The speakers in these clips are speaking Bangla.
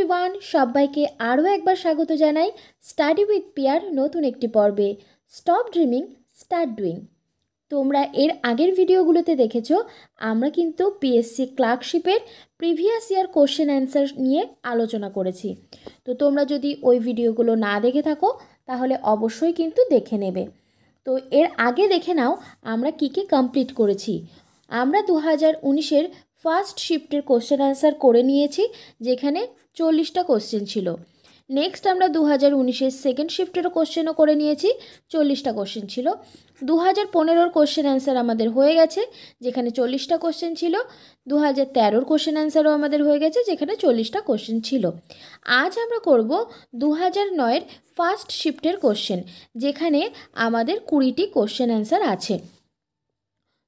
এভরিওয়ান, সবাইকে আরও একবার স্বাগত জানাই স্টাডি উইথ পিয়ার নতুন একটি পর্বে। Stop dreaming, start doing. তোমরা এর আগের ভিডিওগুলোতে দেখেছো আমরা কিন্তু পিএসসি ক্লার্কশিপের প্রিভিয়াস ইয়ার কোশ্চেন অ্যান্সার নিয়ে আলোচনা করেছি। তো তোমরা যদি ওই ভিডিওগুলো না দেখে থাকো তাহলে অবশ্যই কিন্তু দেখে নেবে। তো এর আগে দেখে নাও আমরা কী কী কমপ্লিট করেছি। আমরা 2019-এর ফার্স্ট শিফটের কোশ্চেন অ্যান্সার করে নিয়েছি, যেখানে 40টা কোশ্চেন ছিল। নেক্সট আমরা 2019-এর সেকেন্ড শিফটেরও কোশ্চেনও করে নিয়েছি, 40টা কোশ্চেন ছিল। 2015-র কোশ্চেন অ্যান্সার আমাদের হয়ে গেছে, যেখানে 40টা কোশ্চেন ছিল। 2013-র কোশ্চেন অ্যান্সারও আমাদের হয়ে গেছে, যেখানে 40টা কোশ্চেন ছিল। আজ আমরা করব 2009-এর ফার্স্ট শিফটের কোশ্চেন, যেখানে আমাদের 20টি কোশ্চেন অ্যান্সার আছে।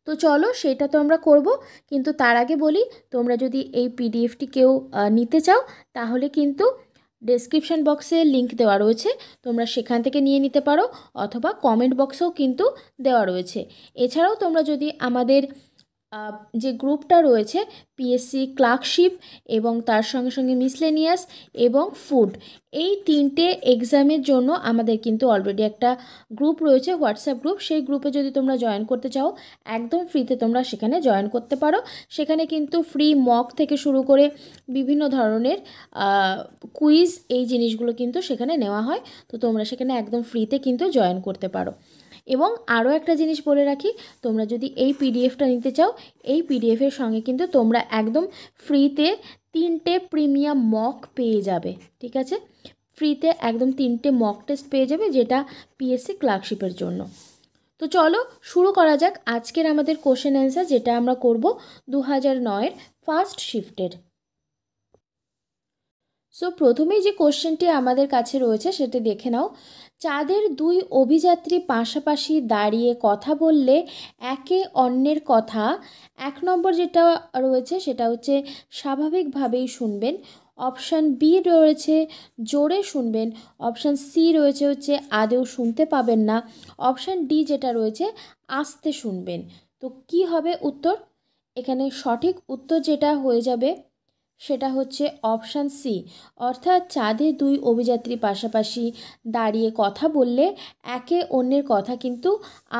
তো চলো সেটা তো আমরা করব, কিন্তু তার আগে বলি তোমরা যদি এই পিডিএফটি কেউ নিতে চাও তাহলে কিন্তু ডেসক্রিপশন বক্সে লিংক দেওয়া রয়েছে, তোমরা সেখান থেকে নিয়ে নিতে পারো, অথবা কমেন্ট বক্সেও কিন্তু দেওয়া রয়েছে। এছাড়াও তোমরা যদি আমাদের যে গ্রুপটা রয়েছে পিএসসি ক্লার্কশিপ এবং তার সঙ্গে সঙ্গে মিসলেনিয়াস এবং ফুড, এই 3টে এক্সামের জন্য আমাদের কিন্তু অলরেডি একটা গ্রুপ রয়েছে, হোয়াটসঅ্যাপ গ্রুপ। সেই গ্রুপে যদি তোমরা জয়েন করতে চাও একদম ফ্রিতে তোমরা সেখানে জয়েন করতে পারো। সেখানে কিন্তু ফ্রি মক থেকে শুরু করে বিভিন্ন ধরনের কুইজ, এই জিনিসগুলো কিন্তু সেখানে নেওয়া হয়। তো তোমরা সেখানে একদম ফ্রিতে কিন্তু জয়েন করতে পারো। এবং আরও একটা জিনিস বলে রাখি, তোমরা যদি এই পিডিএফটা নিতে চাও, এই পিডিএফের সঙ্গে কিন্তু তোমরা একদম ফ্রিতে 3টে প্রিমিয়াম মক পেয়ে যাবে। ঠিক আছে, ফ্রিতে একদম 3টে মক টেস্ট পেয়ে যাবে, যেটা পিএসসি ক্লার্কশিপের জন্য। তো চলো শুরু করা যাক আজকের আমাদের কোশ্চেন অ্যান্সার, যেটা আমরা করব 2009-এর ফার্স্ট শিফটের। সো প্রথমেই যে কোশ্চেনটি আমাদের কাছে রয়েছে সেটা দেখে নাও। চাঁদের 2 অভিযাত্রী পাশাপাশি দাঁড়িয়ে কথা বললে একে অন্যের কথা 1 নম্বর যেটা রয়েছে সেটা হচ্ছে স্বাভাবিকভাবেই শুনবেন, অপশান বি রয়েছে জোরে শুনবেন, অপশান সি রয়েছে হচ্ছে আদেও শুনতে পাবেন না, অপশান ডি যেটা রয়েছে আস্তে শুনবেন। তো কি হবে উত্তর? এখানে সঠিক উত্তর যেটা হয়ে যাবে সেটা হচ্ছে অপশান সি, অর্থাৎ চাঁদে 2 অভিযাত্রী পাশাপাশি দাঁড়িয়ে কথা বললে একে অন্যের কথা কিন্তু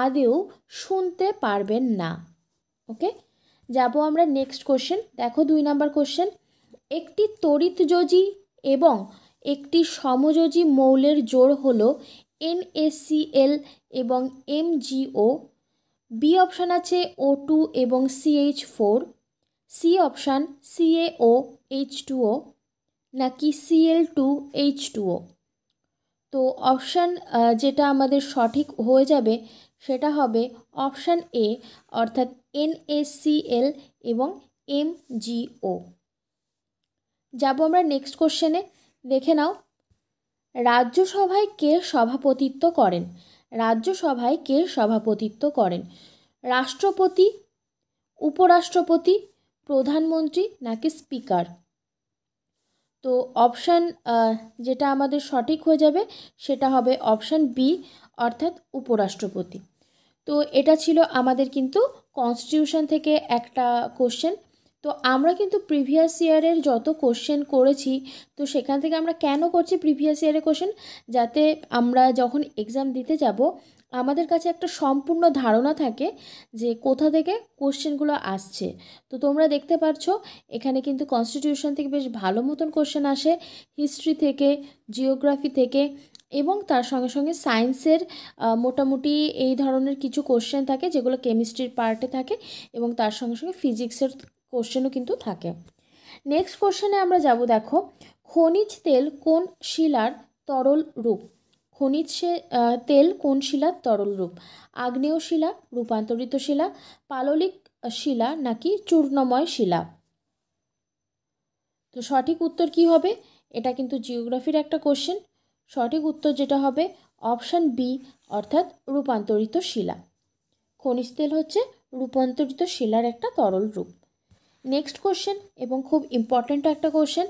আদেও শুনতে পারবেন না। ওকে, যাব আমরা নেক্সট কোশ্চেন। দেখো 2 নাম্বার কোশ্চেন। একটি তড়িৎযোজী এবং একটি সমযোজী মৌলের জোড় হলো NaCl এবং MgO। বি অপশান আছে O2 এবং CH4, সি অপশান CaOH2O নাকি Cl2H2O। তো অপশান যেটা আমাদের সঠিক হয়ে যাবে সেটা হবে অপশান এ, অর্থাৎ NaCl এবং MgO। যাব আমরা নেক্সট কোশ্চেনে। দেখে নাও, রাজ্যসভায় কে সভাপতিত্ব করেন? রাজ্যসভায় কে সভাপতিত্ব করেন? রাষ্ট্রপতি, উপরাষ্ট্রপতি, প্রধানমন্ত্রী নাকি স্পিকার? তো অপশান যেটা আমাদের সঠিক হয়ে যাবে সেটা হবে অপশান বি, অর্থাৎ উপরাষ্ট্রপতি। তো এটা ছিল আমাদের কিন্তু কনস্টিটিউশন থেকে একটা কোশ্চেন। তো আমরা কিন্তু প্রিভিয়াস ইয়ারের যত কোশ্চেন করেছি, তো সেখান থেকে আমরা কেন করছি প্রিভিয়াস ইয়ারের কোশ্চেন, যাতে আমরা যখন এক্সাম দিতে যাব আমাদের কাছে একটা সম্পূর্ণ ধারণা থাকে যে কোথা থেকে কোশ্চেনগুলো আসছে। তো তোমরা দেখতে পাচ্ছ এখানে কিন্তু কনস্টিটিউশন থেকে বেশ ভালো মতন কোশ্চেন আসে, হিস্ট্রি থেকে, জিওগ্রাফি থেকে, এবং তার সঙ্গে সঙ্গে সায়েন্সের মোটামুটি এই ধরনের কিছু কোশ্চেন থাকে যেগুলো কেমিস্ট্রির পার্টে থাকে, এবং তার সঙ্গে সঙ্গে ফিজিক্সের কোশ্চেনও কিন্তু থাকে। নেক্সট কোশ্চেনে আমরা যাব। দেখো, খনিজ তেল কোন শিলার তরল রূপ? খনিজ তেল কোন শিলার তরল রূপ? আগ্নেয় শিলা, রূপান্তরিত শিলা, পাললিক শিলা নাকি চূর্ণময় শিলা? তো সঠিক উত্তর কি হবে? এটা কিন্তু জিওগ্রাফির একটা কোশ্চেন। সঠিক উত্তর যেটা হবে অপশান বি, অর্থাৎ রূপান্তরিত শিলা। খনিজ তেল হচ্ছে রূপান্তরিত শিলার একটা তরল রূপ। নেক্সট কোশ্চেন, এবং খুব ইম্পর্ট্যান্ট একটা কোশ্চেন।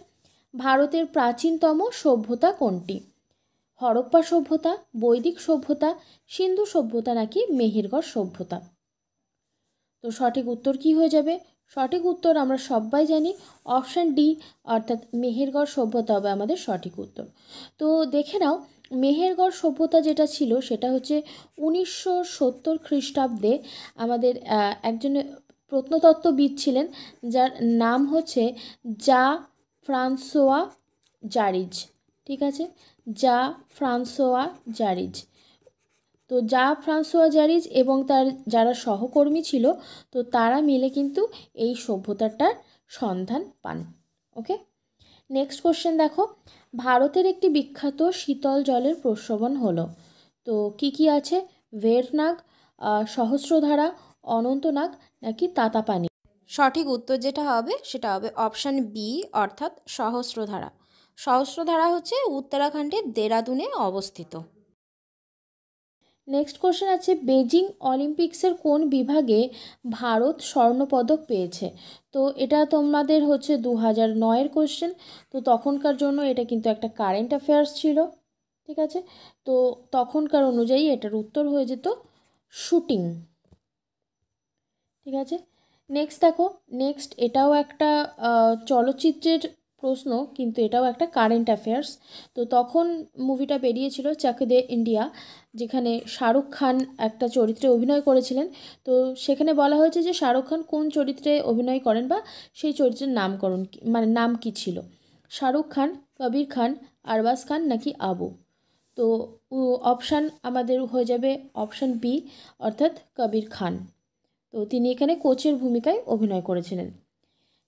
ভারতের প্রাচীনতম সভ্যতা কোনটি? হরপ্পা সভ্যতা, বৈদিক সভ্যতা, সিন্ধু সভ্যতা নাকি মেহেরগড় সভ্যতা? তো সঠিক উত্তর কি হয়ে যাবে? সঠিক উত্তর আমরা সবাই জানি অপশান ডি, অর্থাৎ মেহেরগড় সভ্যতা হবে আমাদের সঠিক উত্তর। তো দেখে নাও, মেহেরগড় সভ্যতা যেটা ছিল সেটা হচ্ছে 1970 খ্রিস্টাব্দে আমাদের একজন প্রত্নতত্ত্ববিদ ছিলেন, যার নাম হচ্ছে জা ফ্রান্সোয়া জারিজ। ঠিক আছে, জা ফ্রান্সোয়া জারিজ। তো জা ফ্রান্সোয়া জারিজ এবং তার যারা সহকর্মী ছিল, তো তারা মিলে কিন্তু এই সভ্যতাটার সন্ধান পান। ওকে, নেক্সট কোশ্চেন দেখো, ভারতের একটি বিখ্যাত শীতল জলের প্রস্রবণ হলো। তো কি কি আছে? ভেরনাগ, সহস্রধারা, অনন্তনাগ নাকি তাতাপানি? সঠিক উত্তর যেটা হবে সেটা হবে অপশান বি, অর্থাৎ সহস্রধারা। সহস্রধারা হচ্ছে উত্তরাখণ্ডের দেরাদুনে অবস্থিত। নেক্সট কোশ্চেন আছে, বেজিং অলিম্পিক্সের কোন বিভাগে ভারত স্বর্ণপদক পেয়েছে? তো এটা তোমাদের হচ্ছে 2009-এর কোশ্চেন। তো তখনকার জন্য এটা কিন্তু একটা কারেন্ট অ্যাফেয়ার্স ছিল। ঠিক আছে, তো তখনকার অনুযায়ী এটার উত্তর হয়ে যেত শুটিং। ঠিক আছে, নেক্সট দেখো, নেক্সট এটাও একটা চলচ্চিত্রের প্রশ্ন, কিন্তু এটাও একটা কারেন্ট অ্যাফেয়ার্স। তো তখন মুভিটা বেরিয়েছিল চাক দে ইন্ডিয়া, যেখানে শাহরুখ খান একটা চরিত্রে অভিনয় করেছিলেন। তো সেখানে বলা হয়েছে যে শাহরুখ খান কোন চরিত্রে অভিনয় করেন বা সেই চরিত্রের নামকরণ মানে নাম কি ছিল? শাহরুখ খান, কবির খান, আরবাজ খান নাকি আবু? তো অপশান আমাদের হয়ে যাবে অপশান বি, অর্থাৎ কবির খান। তো তিনি এখানে কোচের ভূমিকায় অভিনয় করেছিলেন।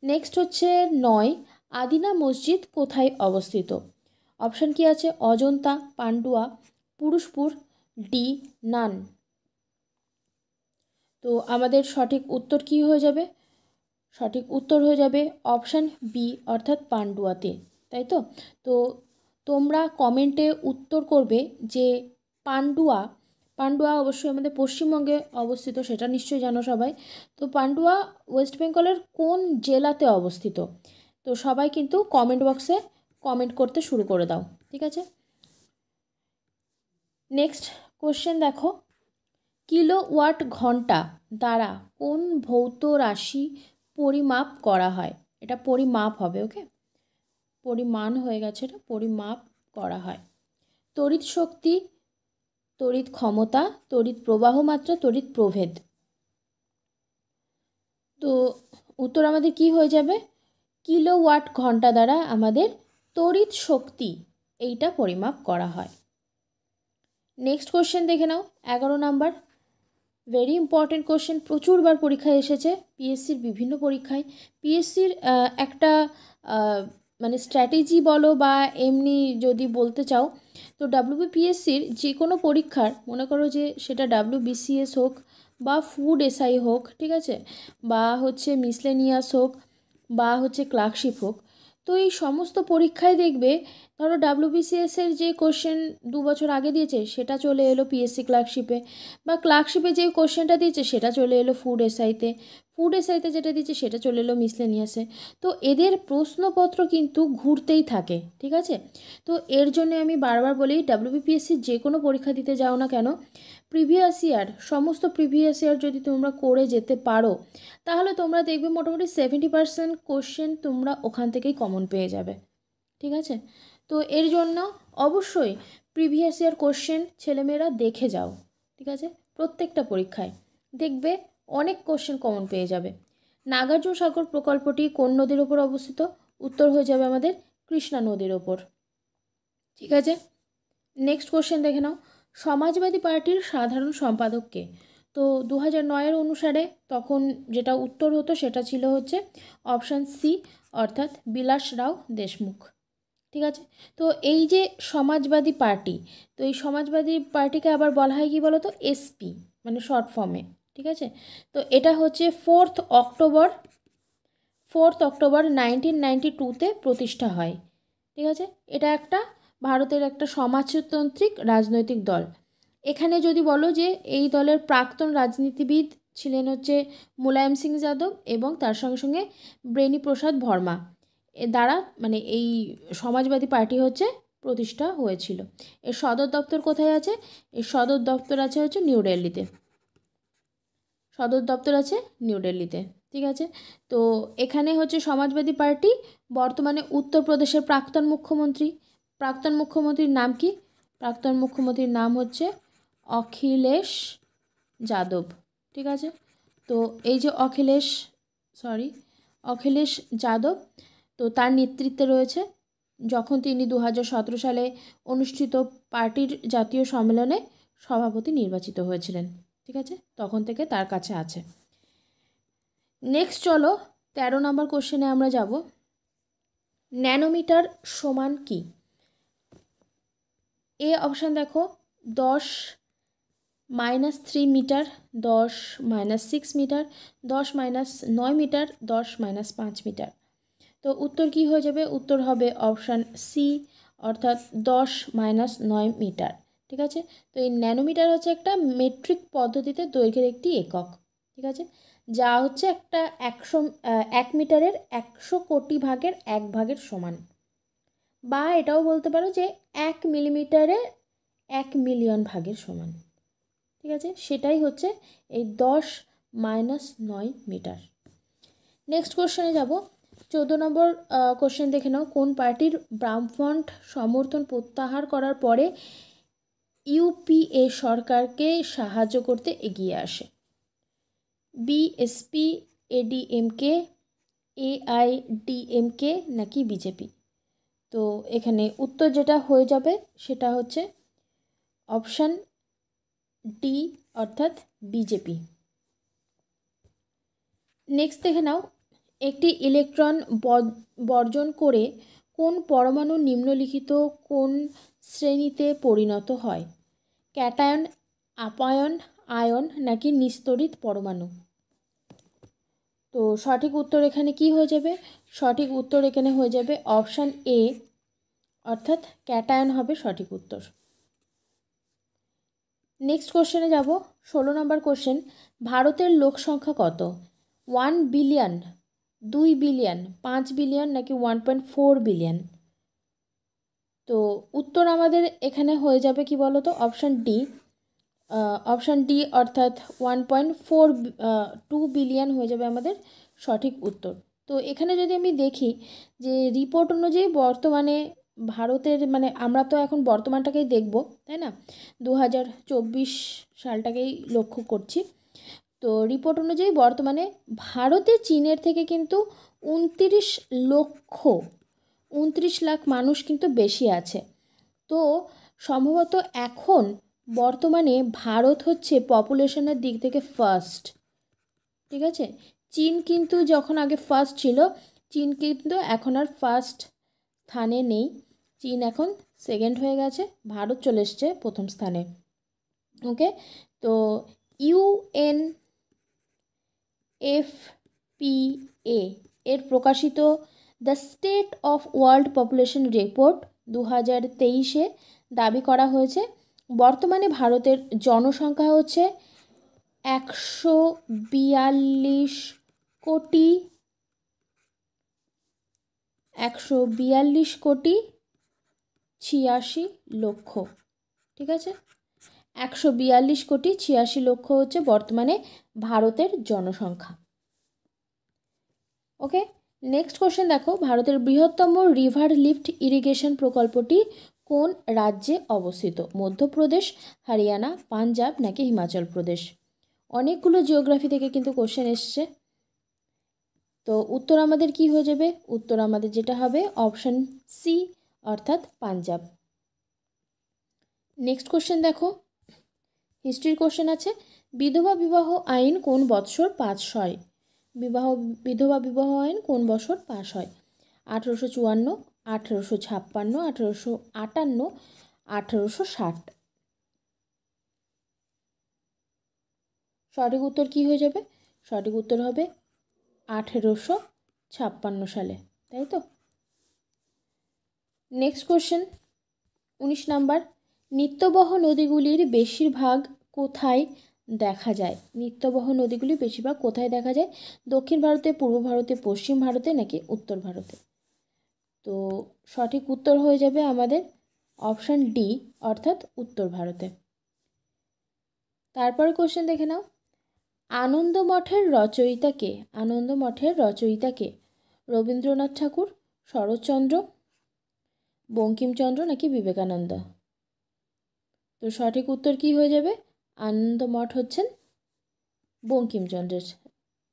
নেক্সট হচ্ছে 9, আদিনা মসজিদ কোথায় অবস্থিত? অপশান কি আছে? Ajanta, Pandua, Purushapura, D none. তো আমাদের সঠিক উত্তর কি হয়ে যাবে? সঠিক উত্তর হয়ে যাবে অপশান বি, অর্থাৎ পান্ডুয়াতে। তাই তো? তো তোমরা কমেন্টে উত্তর করবে যে পান্ডুয়া, পান্ডুয়া অবশ্যই আমাদের পশ্চিমবঙ্গে অবস্থিত, সেটা নিশ্চয়ই জানো সবাই। তো পান্ডুয়া ওয়েস্ট বেঙ্গলের কোন জেলাতে অবস্থিত? তো সবাই কিন্তু কমেন্ট বক্সে কমেন্ট করতে শুরু করে দাও। ঠিক আছে, নেক্সট কোশ্চেন দেখো, কিলোওয়াট ঘন্টা দ্বারা কোন ভৌত রাশি পরিমাপ করা হয়? এটা পরিমাপ হবে, ওকে, পরিমাণ হয়ে গেছে, এটা পরিমাপ করা হয়। তড়িৎ শক্তি, তড়িৎ ক্ষমতা, তড়িৎ প্রবাহ মাত্রা, তড়িৎ প্রভেদ। তো উত্তর আমাদের কি হয়ে যাবে? কিলোওয়াট ঘন্টা দ্বারা আমাদের তড়িৎ শক্তি এইটা পরিমাপ করা হয়। নেক্সট কোশ্চেন দেখে নাও, 11 নাম্বার, ভেরি ইম্পর্টেন্ট কোশ্চেন, প্রচুরবার পরীক্ষায় এসেছে, পিএসসির বিভিন্ন পরীক্ষায়। পিএসসির একটা মানে স্ট্র্যাটেজি বলো বা এমনি যদি বলতে চাও, তো ডাব্লিউবিপিএসসির যে কোনো পরীক্ষার, মনে করো যে সেটা ডাব্লিউবিসিএস হোক বা ফুড এসআই হোক, ঠিক আছে, বা হচ্ছে মিসলেনিয়াস হোক বা হচ্ছে ক্লার্কশিপ হোক, তো এই সমস্ত পরীক্ষায় দেখবে, ধরো ডাব্লিউবিসিএসের যে কোশ্চেন 2 বছর আগে দিয়েছে সেটা চলে এলো পিএসসি ক্লার্কশিপে, বা ক্লার্কশিপে যে কোশ্চেনটা দিয়েছে সেটা চলে এলো ফুড এসআইতে, ফুড এসআইতে যেটা দিয়েছে সেটা চলে এলো মিসলেনিয়াসে। তো এদের প্রশ্নপত্র কিন্তু ঘুরতেই থাকে। ঠিক আছে, তো এর জন্য আমি বারবার বলি, ডাব্লিউবিপিএসসির যে কোনো পরীক্ষা দিতে যাও না কেন, প্রিভিয়াস ইয়ার, সমস্ত প্রিভিয়াস ইয়ার যদি তোমরা করে যেতে পারো, তাহলে তোমরা দেখবে মোটামুটি 70% কোশ্চেন তোমরা ওখান থেকেই কমন পেয়ে যাবে। ঠিক আছে, তো এর জন্য অবশ্যই প্রিভিয়াস ইয়ার কোশ্চেন ছেলেমেয়েরা দেখে যাও। ঠিক আছে, প্রত্যেকটা পরীক্ষায় দেখবে অনেক কোশ্চেন কমন পেয়ে যাবে। নাগার্জুন সাগর প্রকল্পটি কোন নদীর ওপর অবস্থিত? উত্তর হয়ে যাবে আমাদের কৃষ্ণা নদীর ওপর। ঠিক আছে, নেক্সট কোশ্চেন দেখে নাও, সমাজবাদী পার্টির সাধারণ সম্পাদক কে? তো 2009-এর অনুসারে তখন যেটা উত্তর হতো সেটা ছিল হচ্ছে অপশান সি, অর্থাৎ বিলাস রাও দেশমুখ। ঠিক আছে, তো এই যে সমাজবাদী পার্টি, তো এই সমাজবাদী পার্টিকে আবার বলা হয় কি বলো তো? এসপি, মানে শর্ট ফর্মে। ঠিক আছে, তো এটা হচ্ছে 4 অক্টোবর 1992-তে প্রতিষ্ঠা হয়। ঠিক আছে, এটা একটা ভারতের একটা সমাজতান্ত্রিক রাজনৈতিক দল। এখানে যদি বলো যে এই দলের প্রাক্তন রাজনীতিবিদ ছিলেন হচ্ছে মুলায়ম সিং যাদব এবং তার সঙ্গে সঙ্গে ব্রেনি প্রসাদ ভর্মা, এ দ্বারা মানে এই সমাজবাদী পার্টি হচ্ছে প্রতিষ্ঠা হয়েছিল। এর সদর দপ্তর কোথায় আছে? এর সদর দপ্তর আছে হচ্ছে নিউ দিল্লিতে। সদর দপ্তর আছে নিউ দিল্লিতে। ঠিক আছে। তো এখানে হচ্ছে সমাজবাদী পার্টি বর্তমানে উত্তরপ্রদেশের প্রাক্তন মুখ্যমন্ত্রীর নাম কি? প্রাক্তন মুখ্যমন্ত্রীর নাম হচ্ছে অখিলেশ যাদব। ঠিক আছে। তো এই যে অখিলেশ যাদব, তো তার নেতৃত্বে রয়েছে, যখন তিনি 2017 সালে অনুষ্ঠিত পার্টির জাতীয় সম্মেলনে সভাপতি নির্বাচিত হয়েছিলেন। ঠিক আছে, তখন থেকে তার কাছে আছে। নেক্সট চলো 13 নম্বর কোশ্চেনে আমরা যাব। ন্যানোমিটার সমান কি? এ অপশান দেখো 10-3 মিটার, 10-6 মিটার, 10-9 মিটার, 10-5 মিটার। তো উত্তর কি হয়ে যাবে? উত্তর হবে অপশান সি, অর্থাৎ 10-9 মিটার। ঠিক আছে। তো এই ন্যানোমিটার হচ্ছে একটা মেট্রিক পদ্ধতিতে দৈর্ঘ্যের একটি একক। ঠিক আছে, যা হচ্ছে একটা 1 মিটারের 100 কোটি ভাগের 1 ভাগের সমান, বা এটাও বলতে পারো যে 1 মিলিমিটারে 1 মিলিয়ন ভাগের সমান। ঠিক আছে, সেটাই হচ্ছে এই 10-9 মিটার। নেক্সট কোশ্চেনে যাব। 14 নম্বর কোশ্চেন দেখে নাও। কোন পার্টির বামফ্রন্ট সমর্থন প্রত্যাহার করার পরে ইউপিএ সরকারকে সাহায্য করতে এগিয়ে আসে? বিএসপি, এডিএমকে, এআইডিএমকে নাকি বিজেপি? তো এখানে উত্তর যেটা হয়ে যাবে সেটা হচ্ছে অপশান ডি, অর্থাৎ বিজেপি। নেক্সট দেখে নাও। একটি ইলেকট্রন বর্জন করে কোন পরমাণু নিম্নলিখিত কোন শ্রেণীতে পরিণত হয়? ক্যাটায়ন, আপায়ন, আয়ন নাকি নিস্তড়িত পরমাণু? তো সঠিক উত্তর এখানে কি হয়ে যাবে? সঠিক উত্তর এখানে হয়ে যাবে অপশান এ, অর্থাৎ ক্যাটায়ন হবে সঠিক উত্তর। নেক্সট কোশ্চেনে যাব। 16 নম্বর কোশ্চেন। ভারতের লোক সংখ্যা কত? 1 বিলিয়ন, 2 বিলিয়ন, 5 বিলিয়ন নাকি 1.4 বিলিয়ন? তো উত্তর আমাদের এখানে হয়ে যাবে কি বলো তো? অপশান ডি, অর্থাৎ 1.42 বিলিয়ন হয়ে যাবে আমাদের সঠিক উত্তর। তো এখানে যদি আমি দেখি যে রিপোর্ট অনুযায়ী বর্তমানে ভারতের, মানে আমরা তো এখন বর্তমানটাকেই দেখব, তাই না? 2024 সালটাকেই লক্ষ্য করছি। তো রিপোর্ট অনুযায়ী বর্তমানে ভারতে চীনের থেকে কিন্তু 29 লাখ মানুষ কিন্তু বেশি আছে। তো সম্ভবত এখন বর্তমানে ভারত হচ্ছে পপুলেশনের দিক থেকে ফার্স্ট। ঠিক আছে, চীন কিন্তু যখন আগে ফার্স্ট ছিল, চীন কিন্তু এখন আর ফার্স্ট স্থানে নেই। চীন এখন সেকেন্ড হয়ে গেছে, ভারত চলে এসছে প্রথম স্থানে। ওকে, তো ইউএনএফপিএ এর প্রকাশিত the state of world population report 2023-এ দাবি করা হয়েছে বর্তমানে ভারতের জনসংখ্যা হচ্ছে 142 কোটি 86 লক্ষ। ঠিক আছে, 142 কোটি 86 লক্ষ হচ্ছে বর্তমানে ভারতের জনসংখ্যা। ওকে, নেক্সট কোশ্চেন দেখো। ভারতের বৃহত্তম রিভার লিফট ইরিগেশন প্রকল্পটি কোন রাজ্যে অবস্থিত? মধ্যপ্রদেশ, হরিয়ানা, পাঞ্জাব নাকি হিমাচল প্রদেশ? অনেকগুলো জিওগ্রাফি থেকে কিন্তু কোশ্চেন এসছে। তো উত্তর আমাদের কি হয়ে যাবে? উত্তর আমাদের যেটা হবে অপশান সি, অর্থাৎ পাঞ্জাব। নেক্সট কোশ্চেন দেখো, হিস্ট্রির কোশ্চেন আছে। বিধবা বিবাহ আইন কোন বৎসর পাস হয়? বিধবা বিবাহ আইন কোন বছর পাস হয়? 1854, 1856, 1858, 1860? সঠিক উত্তর কি হয়ে যাবে? সঠিক উত্তর হবে 1856 সালে, তাই তো? Next question 19 number. নিত্যবহ নদীগুলির বেশিরভাগ কোথায় দেখা যায়? নিত্যবহ নদীগুলি বেশিরভাগ কোথায় দেখা যায়? দক্ষিণ ভারতে, পূর্ব ভারতে, পশ্চিম ভারতে নাকি উত্তর ভারতে? তো সঠিক উত্তর হয়ে যাবে আমাদের অপশান ডি, অর্থাৎ উত্তর ভারতে। তারপর কোশ্চেন দেখে নাও। আনন্দমঠের রচয়িতা কে? আনন্দমঠের রচয়িতা কে? রবীন্দ্রনাথ ঠাকুর, শরৎচন্দ্র, বঙ্কিমচন্দ্র নাকি বিবেকানন্দ? তো সঠিক উত্তর কি হয়ে যাবে? আনন্দমঠ হচ্ছেন বঙ্কিমচন্দ্রের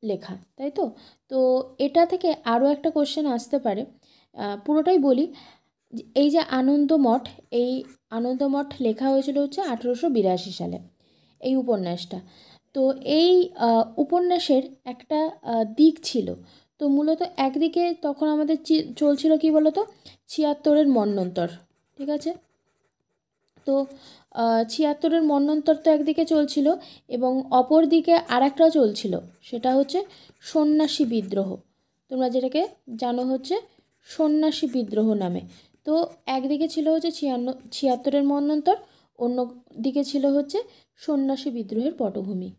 লেখা, তাই তো? তো এটা থেকে আরও একটা কোশ্চেন আসতে পারে, পুরোটাই বলি। এই যে আনন্দমঠ, এই আনন্দমঠ লেখা হয়েছিল হচ্ছে 1882 সালে, এই উপন্যাসটা। তো এই উপন্যাসের একটা দিক ছিল, তো মূলত একদিকে তখন আমাদের চলছিল কি বলতো, 76-এর মন্বন্তর, ঠিক আছে? তো 76-এর মন্বন্তর তো একদিকে চলছিল, এবং অপর দিকে আর একটা চলছিল, সেটা হচ্ছে সন্ন্যাসী বিদ্রোহ। তোমরা যেটাকে জানো হচ্ছে সন্ন্যাসী বিদ্রোহ নামে। তো একদিকে ছিল হচ্ছে 76-এর মন্বন্তর, অন্য দিকে ছিল হচ্ছে সন্ন্যাসী বিদ্রোহের পটভূমি।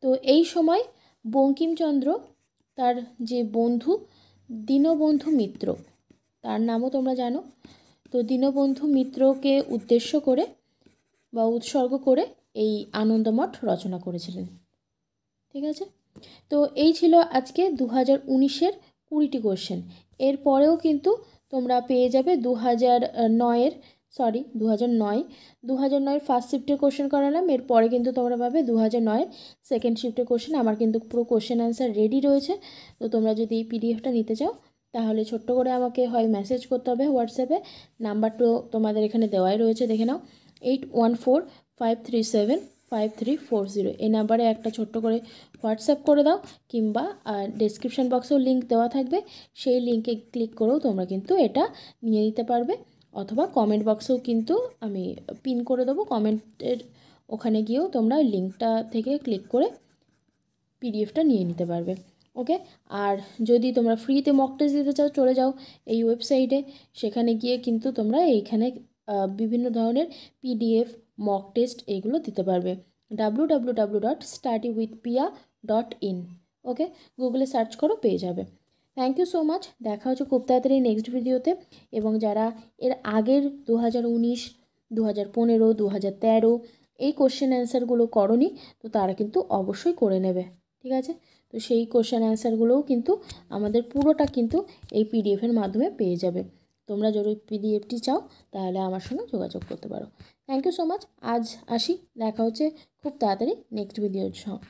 তো এই সময় বঙ্কিমচন্দ্র তার যে বন্ধু দীনবন্ধু মিত্র, তার নামও তোমরা জানো, তো দীনবন্ধু মিত্রকে উদ্দেশ্য করে বা উৎসর্গ করে এই আনন্দমঠ রচনা করেছিলেন, ঠিক আছে? তো এই ছিল আজকে 2019-এর 20টি কোশ্চেন। এরপরেও কিন্তু তোমরা পেয়ে যাবে 2009 ফার্স্ট শিফটের কোশ্চেন করালাম, এরপরে কিন্তু তোমরা পাবে 2009 সেকেন্ড শিফটের কোশ্চেন। আমার কিন্তু পুরো কোশ্চেন অ্যান্সার রেডি রয়েছে। তো তোমরা যদি এই পিডিএফটা নিতে চাও তাহলে ছোট্ট করে আমাকে হয় মেসেজ করতে হবে হোয়াটসঅ্যাপে, নাম্বারটা তোমাদের এখানে দেওয়াই রয়েছে, দেখে নাও, 8145375340। এই নাম্বারে একটা ছোট্ট করে হোয়াটসঅ্যাপ করে দাও, কিংবা ডেসক্রিপশন বক্সেও লিঙ্ক দেওয়া থাকবে, সেই লিঙ্কে ক্লিক করেও তোমরা কিন্তু এটা নিয়ে নিতে পারবে, অথবা কমেন্ট বক্সেও কিন্তু আমি পিন করে দেবো, কমেন্টের ওখানে গিয়েও তোমরা লিঙ্কটা থেকে ক্লিক করে পিডিএফটা নিয়ে নিতে পারবে। ওকে, আর যদি তোমরা ফ্রিতে মক টেস্ট দিতে চাও চলে যাও এই ওয়েবসাইটে, সেখানে গিয়ে কিন্তু তোমরা এইখানে বিভিন্ন ধরনের পিডিএফ মক টেস্ট এইগুলো দিতে পারবে, www.studywithpia.in। ওকে, গুগলে সার্চ করো, পেয়ে যাবে। থ্যাংক ইউ সো মাচ, দেখা হচ্ছে খুব তাড়াতাড়ি নেক্সট ভিডিওতে। এবং যারা এর আগের 2019, 2015, 2013 এই কোশ্চেন অ্যান্সারগুলো করনি, তো তারা কিন্তু অবশ্যই করে নেবে, ঠিক আছে? তো সেই কোশ্চেন অ্যান্সারগুলোও কিন্তু আমাদের পুরোটা কিন্তু এই পিডিএফের মাধ্যমে পেয়ে যাবে। তোমরা যদি পিডিএফটি চাও তাহলে আমার সঙ্গে যোগাযোগ করতে পারো। থ্যাংক ইউ সো মাচ, আজ আসি, দেখা হচ্ছে খুব তাড়াতাড়ি নেক্সট ভিডিওর সঙ্গে।